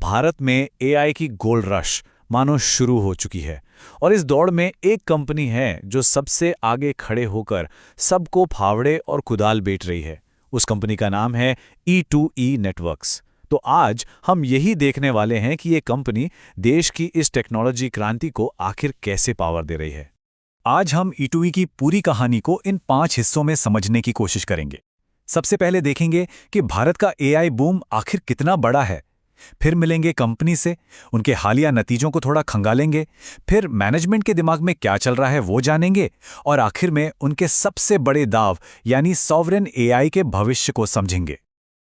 भारत में एआई की gold rush मानो शुरू हो चुकी है और इस दौड़ में एक कंपनी है जो सबसे आगे खड़े होकर सबको फावड़े और कुदाल बेच रही है। उस कंपनी का नाम है E2E नेटवर्क्स। तो आज हम यही देखने वाले हैं कि ये कंपनी देश की इस टेक्नोलॉजी क्रांति को आखिर कैसे पावर दे रही है। आज हम E2E की पूरी कहानी को इन 5 हिस्सों में समझने की कोशिश करेंगे। सबसे पहले देखेंगे कि भारत का एआई बूम आखिर कितना बड़ा है। फिर मिलेंगे कंपनी से, उनके हालिया नतीजों को थोड़ा खंगालेंगे। फिर मैनेजमेंट के दिमाग में क्या चल रहा है वो जानेंगे और आखिर में उनके सबसे बड़े दाव यानी सॉवरेन एआई के भविष्य को समझेंगे।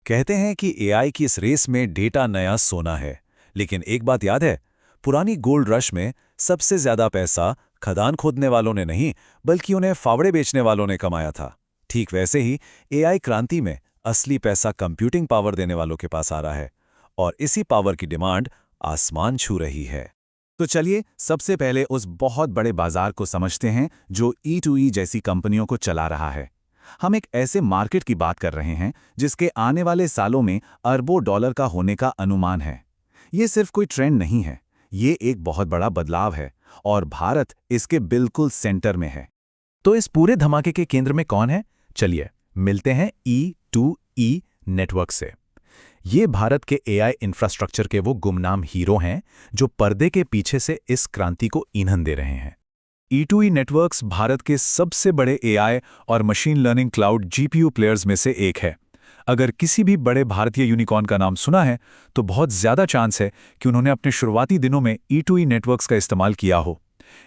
कहते हैं कि एआई की इस रेस में डेटा नया सोना है, लेकिन एक बात याद है, पुरानी गोल्ड रश में सबसे ज्यादा पैसा खदान खोदने वालों ने नहीं बल्कि उन्हें फावड़े बेचने वालों ने कमाया था। ठीक वैसे ही एआई क्रांति में असली पैसा कंप्यूटिंग पावर देने वालों के पास आ रहा है और इसी पावर की डिमांड आसमान छू रही है। तो चलिए सबसे पहले उस बहुत बड़े बाजार को समझते हैं जो E2E जैसी कंपनियों को चला रहा है। हम एक ऐसे मार्केट की बात कर रहे हैं जिसके आने वाले सालों में अरबों डॉलर का होने का अनुमान है। ये सिर्फ कोई ट्रेंड नहीं है, ये एक बहुत बड़ा बदलाव है और भारत इसके बिल्कुल सेंटर में है। तो इस पूरे धमाके के केंद्र में कौन है? चलिए मिलते हैं E2E नेटवर्क से। ये भारत के एआई इंफ्रास्ट्रक्चर के वो गुमनाम हीरो हैं जो पर्दे के पीछे से इस क्रांति को ईंधन दे रहे हैं। E2E नेटवर्क्स भारत के सबसे बड़े एआई और machine learning cloud GPU players में से एक है। अगर किसी भी बड़े भारतीय यूनिकॉर्न का नाम सुना है तो बहुत ज्यादा चांस है कि उन्होंने अपने शुरुआती दिनों में E2E नेटवर्क्स का इस्तेमाल किया हो।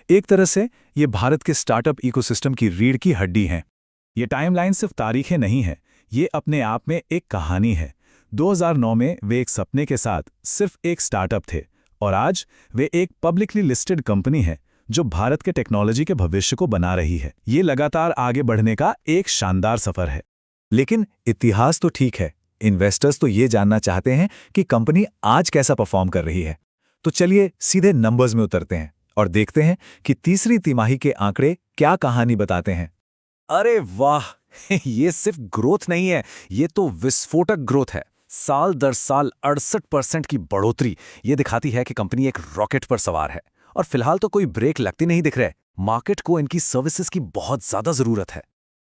एक तरह से ये भारत के स्टार्टअप इकोसिस्टम की रीढ़ की हड्डी हैं। ये टाइमलाइन सिर्फ तारीखें नहीं है, ये अपने आप में एक कहानी है। 2009 में वे एक सपने के साथ सिर्फ एक स्टार्टअप थे और आज वे एक पब्लिकली लिस्टेड कंपनी है जो भारत के टेक्नोलॉजी के भविष्य को बना रही है। ये लगातार आगे बढ़ने का एक शानदार सफर है। लेकिन इतिहास तो ठीक है, इन्वेस्टर्स तो ये जानना चाहते हैं कि कंपनी आज कैसा परफॉर्म कर रही है। तो चलिए सीधे नंबर्स में उतरते हैं और देखते हैं कि तीसरी तिमाही के आंकड़े क्या कहानी बताते हैं। अरे वाह ये सिर्फ ग्रोथ नहीं है, ये तो विस्फोटक ग्रोथ है। साल दर साल 68% की बढ़ोतरी ये दिखाती है कि कंपनी एक रॉकेट पर सवार है और फिलहाल तो कोई ब्रेक लगती नहीं दिख रहा है। मार्केट को इनकी सर्विसेज की बहुत ज्यादा जरूरत है।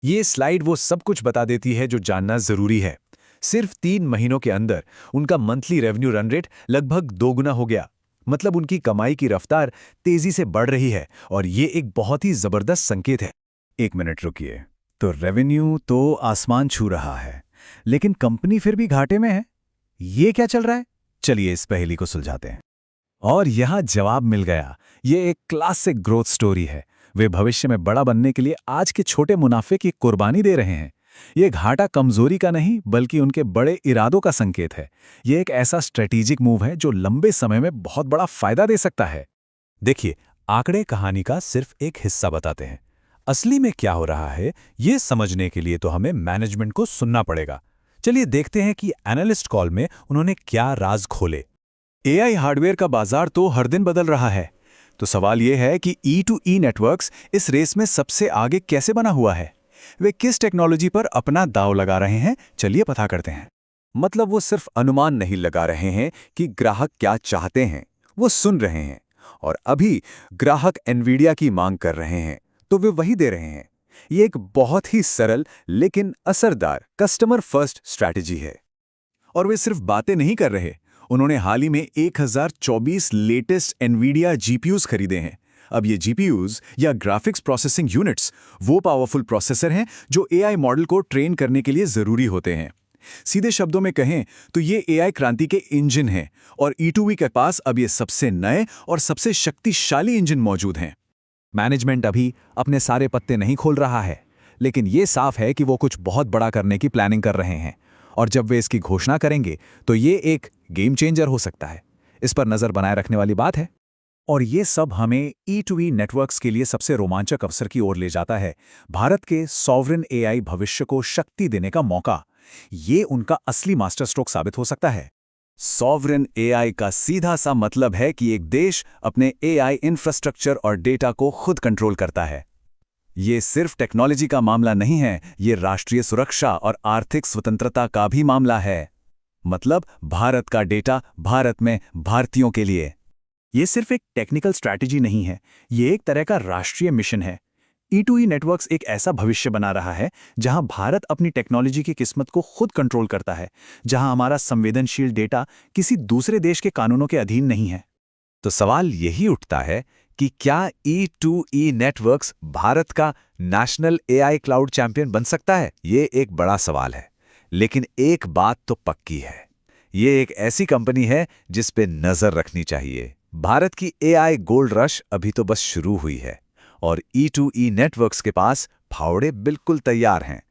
ये स्लाइड वो सब कुछ बता देती है जो जानना जरूरी है। सिर्फ 3 महीनों के अंदर उनका मंथली रेवेन्यू रन रेट लगभग 2 गुना हो गया। मतलब उनकी कमाई की रफ्तार तेजी से बढ़ रही है और ये एक बहुत ही जबरदस्त संकेत है। 1 मिनट रुकिए, तो रेवेन्यू तो आसमान छू रहा है लेकिन कंपनी फिर भी घाटे में है। ये क्या चल रहा है? चलिए इस पहेली को सुलझाते हैं। और यहां जवाब मिल गया। ये एक क्लासिक ग्रोथ स्टोरी है। वे भविष्य में बड़ा बनने के लिए आज के छोटे मुनाफे की कुर्बानी दे रहे हैं। ये घाटा कमजोरी का नहीं बल्कि उनके बड़े इरादों का संकेत है। ये एक ऐसा स्ट्रेटेजिक मूव है जो लंबे समय में बहुत बड़ा फायदा दे सकता है। देखिए, आंकड़े कहानी का सिर्फ एक हिस्सा बताते हैं। असली में क्या हो रहा है ये समझने के लिए तो हमें मैनेजमेंट को सुनना पड़ेगा। चलिए देखते हैं कि एनालिस्ट कॉल में उन्होंने क्या राज खोले। एआई हार्डवेयर का बाजार तो हर दिन बदल रहा है, तो सवाल यह है कि E2E नेटवर्क्स इस रेस में सबसे आगे कैसे बना हुआ है। वे किस टेक्नोलॉजी पर अपना दांव लगा रहे हैं, चलिए पता करते हैं। मतलब वो सिर्फ अनुमान नहीं लगा रहे हैं कि ग्राहक क्या चाहते हैं, वो सुन रहे हैं। और अभी ग्राहक एनवीडिया की मांग कर रहे हैं तो वे वही दे रहे हैं। ये एक बहुत ही सरल लेकिन असरदार कस्टमर फर्स्ट स्ट्रैटेजी है। और वे सिर्फ बातें नहीं कर रहे, उन्होंने हाल ही में 1024 लेटेस्ट एनवीडिया GPUs खरीदे हैं। अब ये GPUs या ग्राफिक्स प्रोसेसिंग यूनिट्स वो पावरफुल प्रोसेसर हैं जो AI मॉडल को ट्रेन करने के लिए जरूरी होते हैं। सीधे शब्दों में कहें तो ये AI क्रांति के इंजन हैं और E2E के पास अब ये सबसे नए और सबसे शक्तिशाली इंजन मौजूद हैं। मैनेजमेंट अभी अपने सारे पत्ते नहीं खोल रहा है, लेकिन ये साफ है कि वो कुछ बहुत बड़ा करने की प्लानिंग कर रहे हैं और जब वे इसकी घोषणा करेंगे तो ये एक गेम चेंजर हो सकता है। इस पर नजर बनाए रखने वाली बात है। और ये सब हमें E2E नेटवर्क्स के लिए सबसे रोमांचक अवसर की ओर ले जाता है। भारत के सॉवरेन एआई भविष्य को शक्ति देने का मौका। ये उनका असली मास्टर स्ट्रोक साबित हो सकता है। सॉवरेन एआई का सीधा सा मतलब है कि एक देश अपने एआई इंफ्रास्ट्रक्चर और डेटा को खुद कंट्रोल करता है। ये सिर्फ टेक्नोलॉजी का मामला नहीं है, ये राष्ट्रीय सुरक्षा और आर्थिक स्वतंत्रता का भी मामला है। मतलब भारत का डेटा भारत में भारतीयों के लिए। ये सिर्फ एक टेक्निकल स्ट्रैटेजी नहीं है, ये एक तरह का राष्ट्रीय मिशन है। E2E नेटवर्क्स एक ऐसा भविष्य बना रहा है जहां भारत अपनी टेक्नोलॉजी की किस्मत को खुद कंट्रोल करता है, जहां हमारा संवेदनशील डेटा किसी दूसरे देश के कानूनों के अधीन नहीं है। तो सवाल यही उठता है कि क्या E2E नेटवर्क्स भारत का नेशनल AI क्लाउड चैंपियन बन सकता है? ये एक बड़ा सवाल है। लेकिन एक बात तो पक्की है, ये एक ऐसी कंपनी है जिस पे नजर रखनी चाहिए। भारत की AI गोल्ड रश अभी तो बस शुरू हुई है और E2E नेटवर्क्स के पास फावड़े बिल्कुल तैयार हैं।